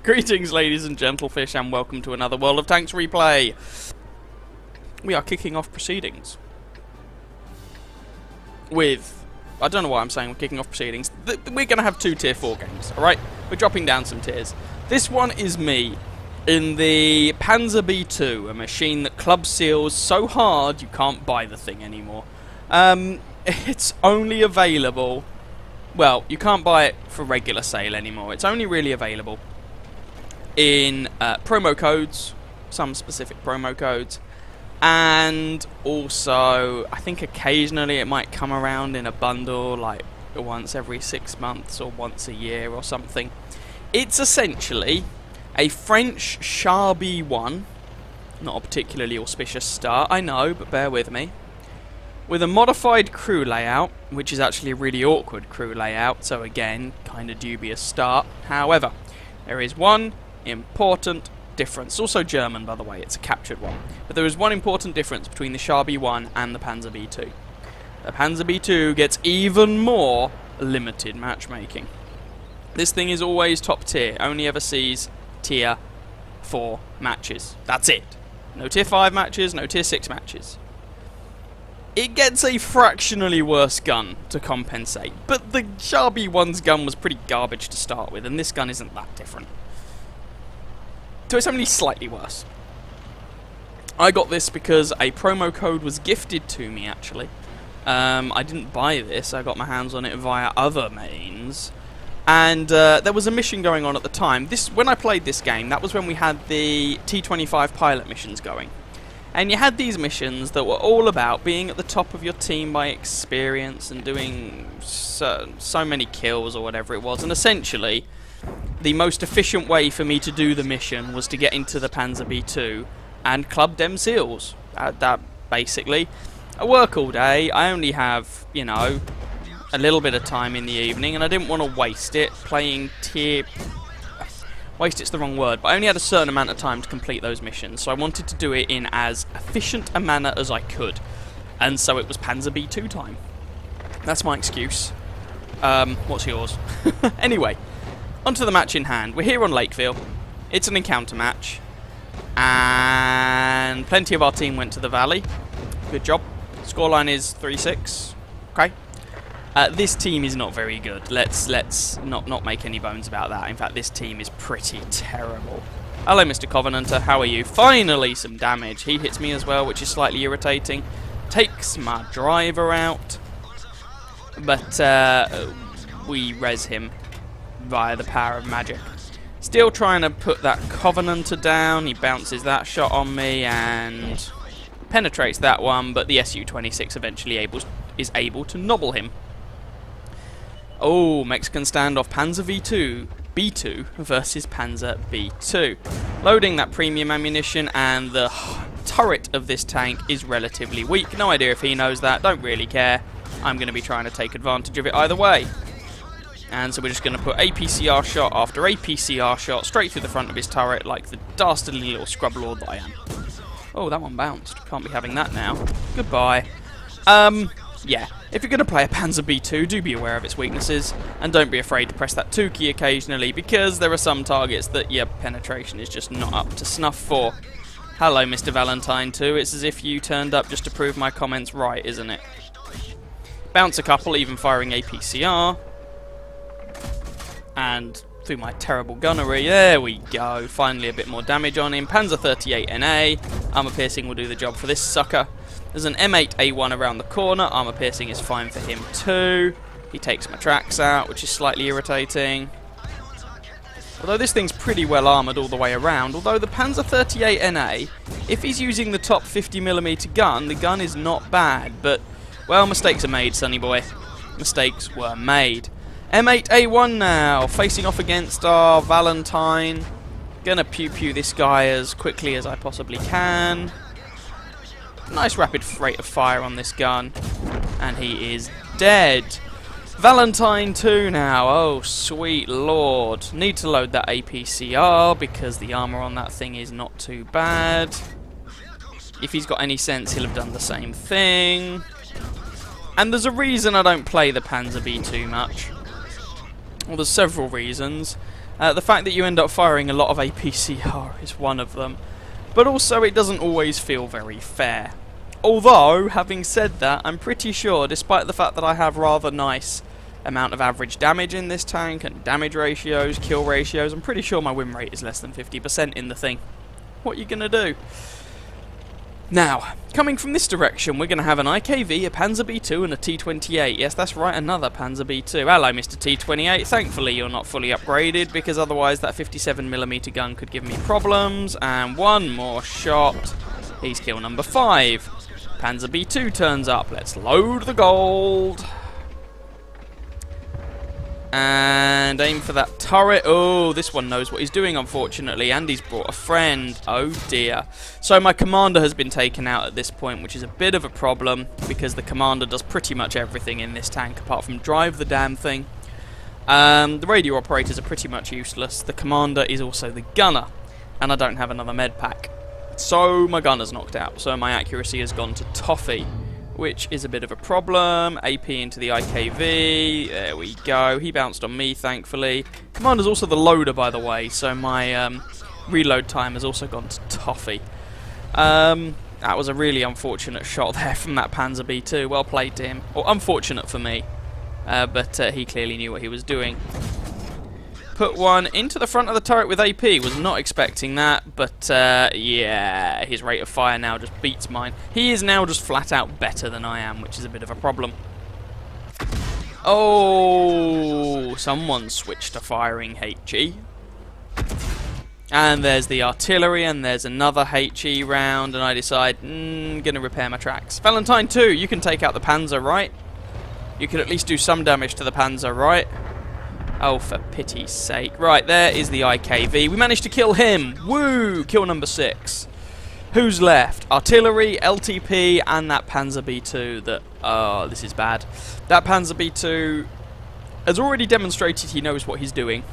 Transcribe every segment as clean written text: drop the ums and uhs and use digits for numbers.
Greetings, ladies and gentlefish, and welcome to another World of Tanks replay. We are kicking off proceedings with... I don't know why I'm saying we're kicking off proceedings. We're going to have 2 tier 4 games, alright? We're dropping down some tiers. This one is me in the Panzer B2, a machine that club seals so hard you can't buy the thing anymore. It's only available... Well, you can't buy it for regular sale anymore. It's only really available in promo codes, some specific promo codes, and also I think occasionally it might come around in a bundle, like once every 6 months or once a year or something. It's essentially a French Char B1, not a particularly auspicious start, I know, but bear with me, with a modified crew layout, which is actually a really awkward crew layout, so again, kind of dubious start. However, there is one important difference. It's also German, by the way, it's a captured one. But there is one important difference between the Char B1 and the Panzer B2. The Panzer B2 gets even more limited matchmaking. This thing is always top tier, only ever sees tier 4 matches. That's it. No tier 5 matches, no tier 6 matches. It gets a fractionally worse gun to compensate, but the Char B1's gun was pretty garbage to start with, and this gun isn't that different. So it's only slightly worse. I got this because a promo code was gifted to me, actually. I didn't buy this, I got my hands on it via other means. And there was a mission going on at the time. When I played this game, that was when we had the T-25 pilot missions going. And you had these missions that were all about being at the top of your team by experience and doing so many kills or whatever it was. And essentially, the most efficient way for me to do the mission was to get into the Panzer B2 and club dem seals. That basically. I work all day. I only have, you know, a little bit of time in the evening, and I didn't want to waste it playing tier... Waste, it's the wrong word, but I only had a certain amount of time to complete those missions, so I wanted to do it in as efficient a manner as I could. And so it was Panzer B2 time. That's my excuse. What's yours? Anyway, onto the match in hand. We're here on Lakeville. It's an encounter match. And plenty of our team went to the valley. Good job. Scoreline is 3-6. Okay. This team is not very good. Let's not make any bones about that. In fact, this team is pretty terrible. Hello, Mr. Covenanter. How are you? Finally, some damage. He hits me as well, which is slightly irritating. Takes my driver out. But we res him via the power of magic. Still trying to put that Covenanter down. He bounces that shot on me and penetrates that one, but the Su-26 eventually is able to nobble him. Oh, Mexican standoff, Panzer B2 versus Panzer B2. Loading that premium ammunition, and the turret of this tank is relatively weak. No idea if he knows that, don't really care. I'm going to be trying to take advantage of it either way. And so we're just going to put APCR shot after APCR shot straight through the front of his turret like the dastardly little scrub lord that I am. Oh, that one bounced. Can't be having that now. Goodbye. Yeah, if you're going to play a Panzer B2, do be aware of its weaknesses, and don't be afraid to press that 2 key occasionally, because there are some targets that your penetration is just not up to snuff for. Hello, Mr. Valentine 2. It's as if you turned up just to prove my comments right, isn't it? Bounce a couple, even firing APCR. And through my terrible gunnery, there we go. Finally a bit more damage on him. Panzer 38 NA. Armor piercing will do the job for this sucker. There's an M8A1 around the corner. Armor piercing is fine for him too. He takes my tracks out, which is slightly irritating. Although this thing's pretty well armoured all the way around. Although the Panzer 38 NA, if he's using the top 50mm gun, the gun is not bad. But, well, mistakes are made, sonny boy. Mistakes were made. M8A1 now, facing off against our Valentine. Gonna pew-pew this guy as quickly as I possibly can. Nice rapid rate of fire on this gun. And he is dead. Valentine 2 now. Oh, sweet lord. Need to load that APCR because the armor on that thing is not too bad. If he's got any sense, he'll have done the same thing. And there's a reason I don't play the Panzer B2 much. Well, there's several reasons. The fact that you end up firing a lot of APCR is one of them. But also it doesn't always feel very fair. Although, having said that, I'm pretty sure, despite the fact that I have rather nice amount of average damage in this tank, and damage ratios, kill ratios, I'm pretty sure my win rate is less than 50% in the thing. What are you going to do? Now, coming from this direction, we're going to have an IKV, a Panzer B2, and a T28. Yes, that's right, another Panzer B2. Hello, Mr. T28. Thankfully, you're not fully upgraded, because otherwise that 57mm gun could give me problems. And one more shot. He's kill number 5. Panzer B2 turns up. Let's load the gold. And aim for that turret. Oh, this one knows what he's doing, unfortunately, and he's brought a friend. Oh dear. So my commander has been taken out at this point, which is a bit of a problem, because the commander does pretty much everything in this tank apart from drive the damn thing. The radio operators are pretty much useless. The commander is also the gunner, and I don't have another med pack. So my gunner's knocked out, so my accuracy has gone to toffee, which is a bit of a problem. AP into the IKV. There we go. He bounced on me, thankfully. Commander's also the loader, by the way, so my reload time has also gone to toffee. That was a really unfortunate shot there from that Panzer B2. Well played to him. Or unfortunate for me, but he clearly knew what he was doing. Put one into the front of the turret with AP. Was not expecting that, but yeah, his rate of fire now just beats mine. He is now just flat out better than I am, which is a bit of a problem. Oh, someone switched to firing HE. And there's the artillery, and there's another HE round, and I decide, gonna repair my tracks. Valentine 2, you can take out the Panzer, right? You can at least do some damage to the Panzer, right? Oh, for pity's sake. Right, there is the IKV. We managed to kill him. Woo! Kill number 6. Who's left? Artillery, LTP, and that Panzer B2 that... Oh, this is bad. That Panzer B2 has already demonstrated he knows what he's doing,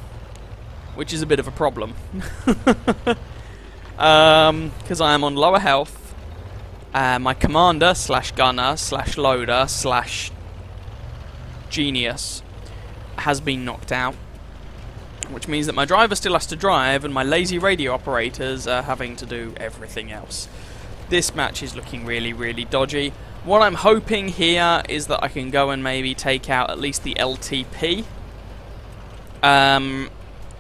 which is a bit of a problem. Because I am on lower health. My commander, slash gunner, slash loader, slash genius has been knocked out, which means that my driver still has to drive and my lazy radio operators are having to do everything else. This match is looking really, really dodgy. What I'm hoping here is that I can go and maybe take out at least the LTP, and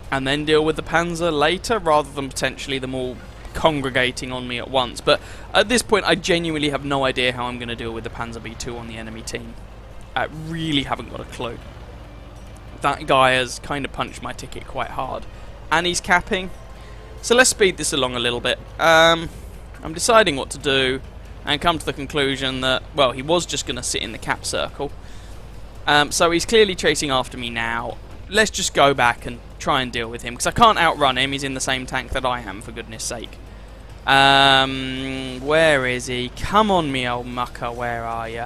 then deal with the Panzer later, rather than potentially them all congregating on me at once. But at this point I genuinely have no idea how I'm going to deal with the Panzer B2 on the enemy team. I really haven't got a clue. That guy has kind of punched my ticket quite hard, and he's capping. So let's speed this along a little bit. I'm deciding what to do, and come to the conclusion that, well, he was just going to sit in the cap circle. So he's clearly chasing after me now. Let's just go back and try and deal with him, because I can't outrun him. He's in the same tank that I am, for goodness sake. Where is he? Come on, me old mucker, where are you?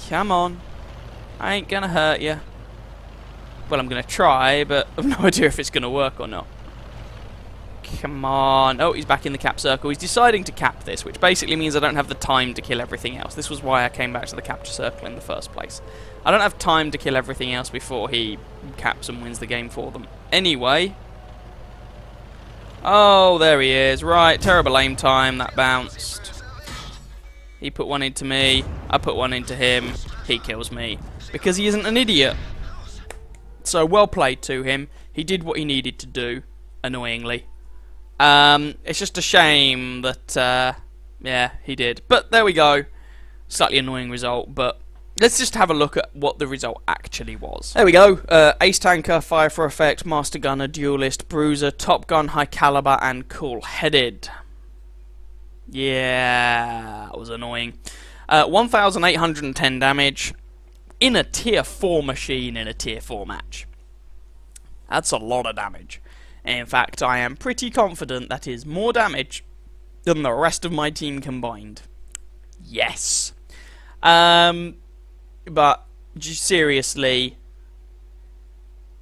Come on. I ain't gonna hurt you. Well, I'm gonna try, but I've no idea if it's gonna work or not. Come on. Oh, he's back in the cap circle. He's deciding to cap this, which basically means I don't have the time to kill everything else. This was why I came back to the capture circle in the first place. I don't have time to kill everything else before he caps and wins the game for them. Anyway. Oh, there he is. Right, terrible aim time. That bounced. He put one into me. I put one into him. He kills me. Because he isn't an idiot. So, well played to him. He did what he needed to do, annoyingly. It's just a shame that, yeah, he did. But there we go. Slightly annoying result, but let's just have a look at what the result actually was. There we go. Ace Tanker, Fire for Effect, Master Gunner, Duelist, Bruiser, Top Gun, High Caliber, and Cool Headed. Yeah, that was annoying. 1,810 damage. In a tier 4 machine in a tier 4 match. That's a lot of damage. In fact, I am pretty confident that is more damage than the rest of my team combined. Yes. But seriously,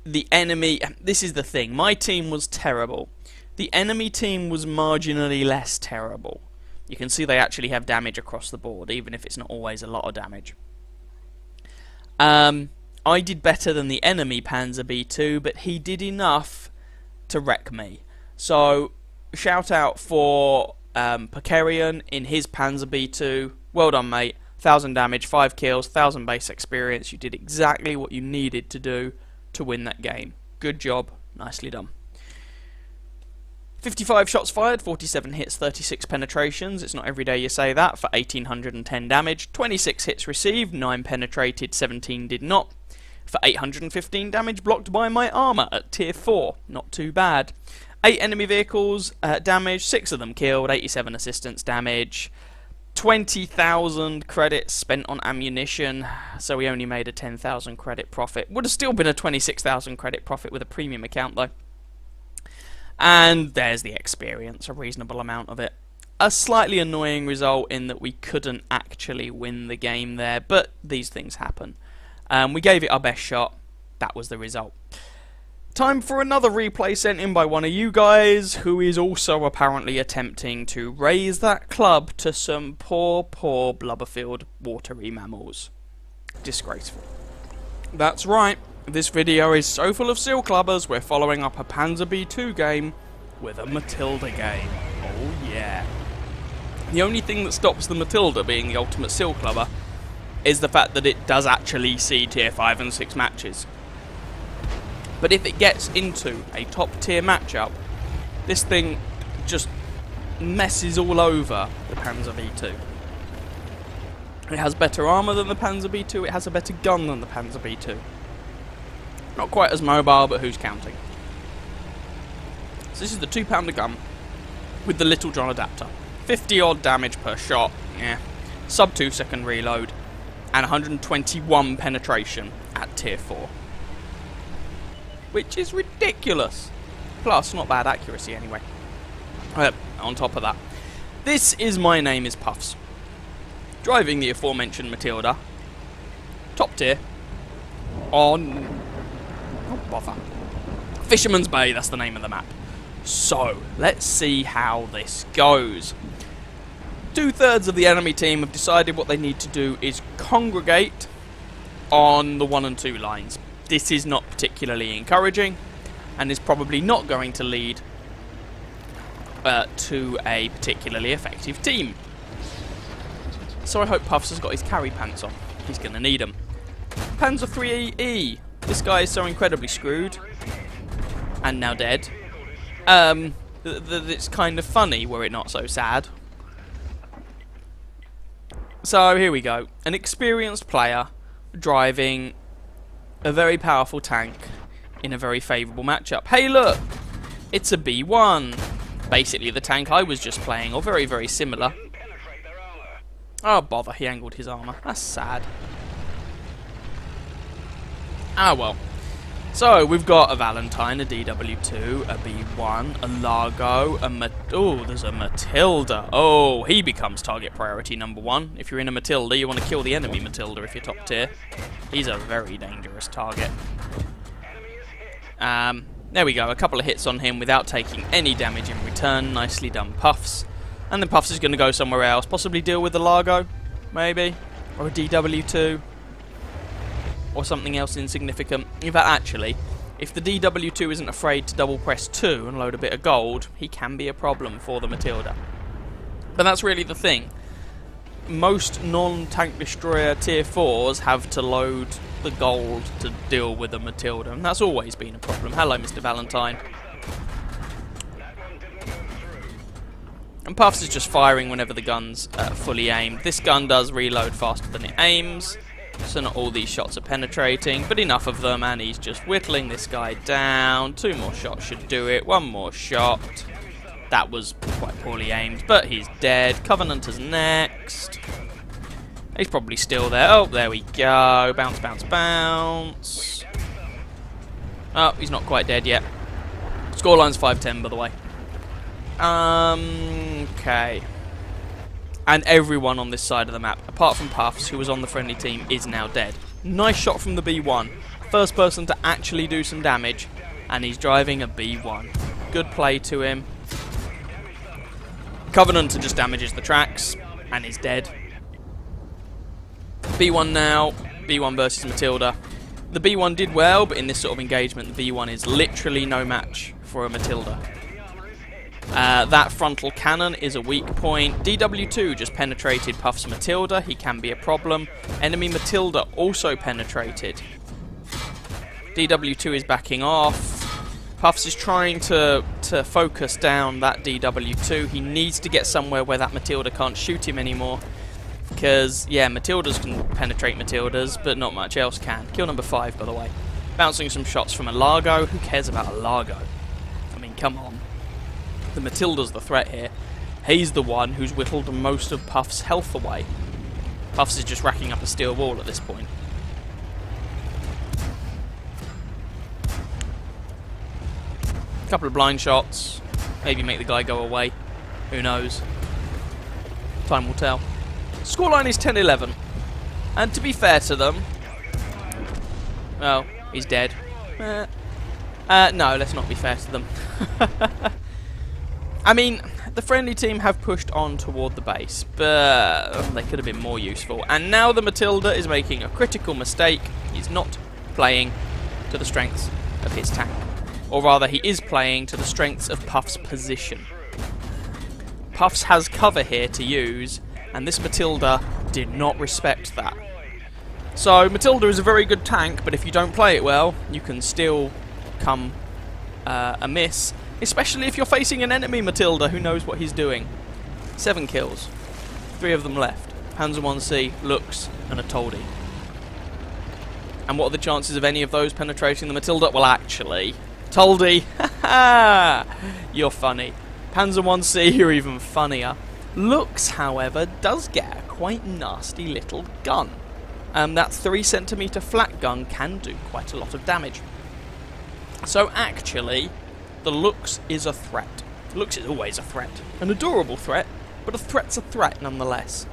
the enemy... This is the thing. My team was terrible. The enemy team was marginally less terrible. You can see they actually have damage across the board, even if it's not always a lot of damage. I did better than the enemy Panzer B2, but he did enough to wreck me. So, shout out for Precarian in his Panzer B2. Well done, mate. 1,000 damage, 5 kills, 1,000 base experience. You did exactly what you needed to do to win that game. Good job. Nicely done. 55 shots fired, 47 hits, 36 penetrations. It's not every day you say that, for 1,810 damage. 26 hits received, 9 penetrated, 17 did not. For 815 damage blocked by my armour at tier 4. Not too bad. 8 enemy vehicles damaged, 6 of them killed, 87 assistance damage. 20,000 credits spent on ammunition, so we only made a 10,000 credit profit. Would have still been a 26,000 credit profit with a premium account though. And there's the experience, a reasonable amount of it. A slightly annoying result in that we couldn't actually win the game there, but these things happen. We gave it our best shot, that was the result. Time for another replay sent in by one of you guys, who is also apparently attempting to raise that club to some poor Blubberfield watery mammals. Disgraceful. That's right, this video is so full of seal clubbers, we're following up a Panzer B2 game with a Matilda game. Oh yeah. The only thing that stops the Matilda being the ultimate seal clubber is the fact that it does actually see tier 5 and 6 matches. But if it gets into a top tier matchup, this thing just messes all over the Panzer B2. It has better armour than the Panzer B2, it has a better gun than the Panzer B2. Not quite as mobile, but who's counting? So this is the 2-pounder gun with the Little John adapter. 50 odd damage per shot, yeah. Sub 2 second reload, and 121 penetration at tier 4. Which is ridiculous. Plus, not bad accuracy anyway. On top of that, this is My Name is Puffs. Driving the aforementioned Matilda. Top tier. On... oh, bother. Fisherman's Bay, that's the name of the map. So, let's see how this goes. 2/3 of the enemy team have decided what they need to do is congregate on the 1 and 2 lines. This is not particularly encouraging, and is probably not going to lead to a particularly effective team. So I hope Puffs has got his carry pants on. He's going to need them. Panzer 3E. This guy is so incredibly screwed, and now dead. It's kind of funny, were it not so sad. So here we go. An experienced player driving a very powerful tank in a very favourable matchup. Hey look! It's a B1. Basically the tank I was just playing, or very, very similar. Oh bother, he angled his armour. That's sad. Ah well. So, we've got a Valentine, a DW2, a B1, a Largo, oh, there's a Matilda. Oh, he becomes target priority number 1. If you're in a Matilda, you want to kill the enemy Matilda if you're top tier. He's a very dangerous target. There we go, a couple of hits on him without taking any damage in return. Nicely done, Puffs. And then Puffs is going to go somewhere else, possibly deal with the Largo, maybe, or a DW2. Or something else insignificant. In fact, actually, if the DW2 isn't afraid to double press 2 and load a bit of gold, he can be a problem for the Matilda. But that's really the thing. Most non-tank destroyer tier 4s have to load the gold to deal with the Matilda, and that's always been a problem. Hello, Mr. Valentine. And Puffs is just firing whenever the gun's fully aimed. This gun does reload faster than it aims. So not all these shots are penetrating, but enough of them, and he's just whittling this guy down. 2 more shots should do it. 1 more shot. That was quite poorly aimed, but he's dead. Covenanter's next. He's probably still there. Oh, there we go. Bounce, bounce, bounce. Oh, he's not quite dead yet. Scoreline's 5-10, by the way. Okay. And everyone on this side of the map, apart from Puffs, who was on the friendly team, is now dead. Nice shot from the B1. First person to actually do some damage, and he's driving a B1. Good play to him. Covenanter just damages the tracks, and is dead. B1 now. B1 versus Matilda. The B1 did well, but in this sort of engagement, the B1 is literally no match for a Matilda. That frontal cannon is a weak point. DW2 just penetrated Puff's Matilda. He can be a problem. Enemy Matilda also penetrated. DW2 is backing off. Puffs is trying to focus down that DW2. He needs to get somewhere where that Matilda can't shoot him anymore. Because, yeah, Matildas can penetrate Matildas, but not much else can. Kill number 5, by the way. Bouncing some shots from a Largo. Who cares about a Largo? I mean, come on. The Matilda's the threat here. He's the one who's whittled most of Puff's health away. Puffs is just racking up a steel wall at this point. Couple of blind shots. Maybe make the guy go away. Who knows? Time will tell. Scoreline is 10-11. And to be fair to them... well, he's dead. No, let's not be fair to them. I mean, the friendly team have pushed on toward the base, but they could have been more useful. And now the Matilda is making a critical mistake. He's not playing to the strengths of his tank. Or rather, he is playing to the strengths of Puff's position. Puffs has cover here to use, and this Matilda did not respect that. So, Matilda is a very good tank, but if you don't play it well, you can still come amiss. Especially if you're facing an enemy Matilda who knows what he's doing. 7 kills. 3 of them left. Panzer 1C, Lux, and a Toldi. And what are the chances of any of those penetrating the Matilda? Well, actually, Toldi, haha, you're funny. Panzer 1C, you're even funnier. Lux, however, does get a quite nasty little gun. That 3cm flat gun can do quite a lot of damage. So actually, the Lux is a threat. Lux is always a threat. An adorable threat, but a threat's a threat nonetheless.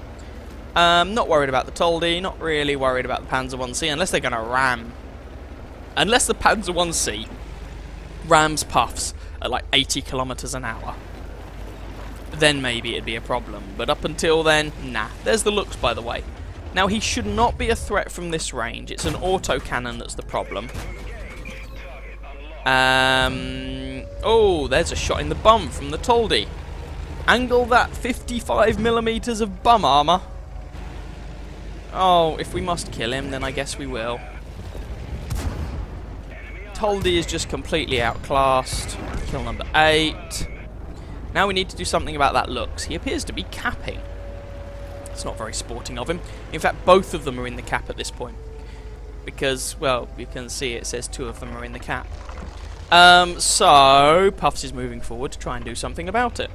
Not worried about the Toldi, not really worried about the Panzer 1C, unless they're going to ram. Unless the Panzer 1C rams Puffs at like 80 kilometers an hour. Then maybe it'd be a problem. But up until then, nah. There's the Lux, by the way. Now, he should not be a threat from this range. It's an autocannon that's the problem. Oh, there's a shot in the bum from the Toldi. Angle that 55mm of bum armor. Oh, if we must kill him, then I guess we will. Toldi is just completely outclassed. Kill number 8. Now we need to do something about that Lux. He appears to be capping. It's not very sporting of him. In fact, both of them are in the cap at this point. Because, well, you can see it says 2 of them are in the cap. So, Puffs is moving forward to try and do something about it.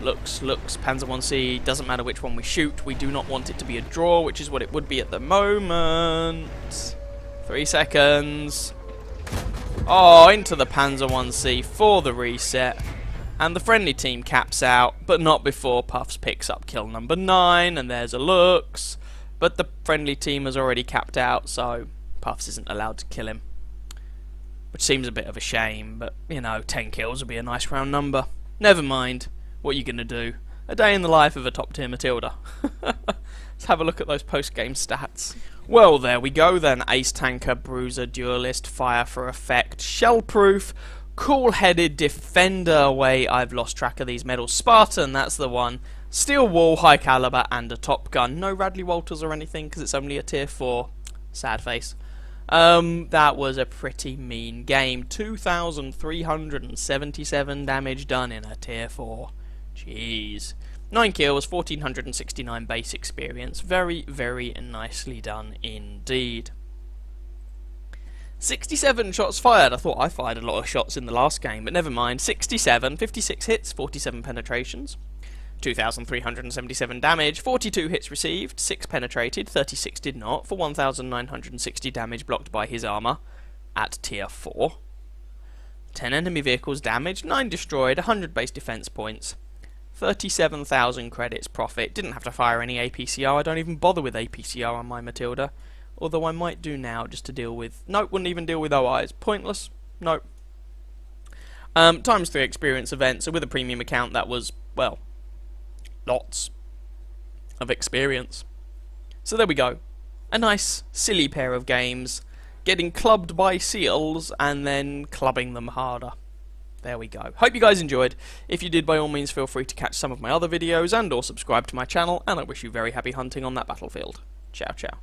Lux, Panzer 1C, doesn't matter which one we shoot. We do not want it to be a draw, which is what it would be at the moment. 3 seconds. Oh, into the Panzer 1C for the reset. And the friendly team caps out, but not before Puffs picks up kill number 9, and there's a Lux. But the friendly team has already capped out, so Puffs isn't allowed to kill him. Which seems a bit of a shame, but, you know, 10 kills would be a nice round number. Never mind. What are you going to do? A day in the life of a top-tier Matilda. Let's have a look at those post-game stats. Well, there we go then. Ace Tanker, Bruiser, Duelist, Fire for Effect, Shellproof, Cool-Headed, Defender. Wait, I've lost track of these medals. Spartan, that's the one. Steel Wall, High Caliber, and a Top Gun. No Radley Walters or anything, because it's only a tier 4. Sad face. That was a pretty mean game. 2,377 damage done in a tier 4. Jeez. 9 kills, 1,469 base experience. Very, very nicely done indeed. 67 shots fired. I thought I fired a lot of shots in the last game, but never mind. 67, 56 hits, 47 penetrations. 2,377 damage, 42 hits received, 6 penetrated, 36 did not, for 1,960 damage blocked by his armour at tier 4. 10 enemy vehicles damaged, 9 destroyed, 100 base defence points, 37,000 credits profit. Didn't have to fire any APCR. I don't even bother with APCR on my Matilda, although I might do now just to deal with... Nope, wouldn't even deal with OIs. Pointless. Nope. Times 3 experience events, so with a premium account that was, well, lots of experience. So there we go. A nice, silly pair of games, getting clubbed by seals and then clubbing them harder. There we go. Hope you guys enjoyed. If you did, by all means feel free to catch some of my other videos and or subscribe to my channel, and I wish you very happy hunting on that battlefield. Ciao ciao.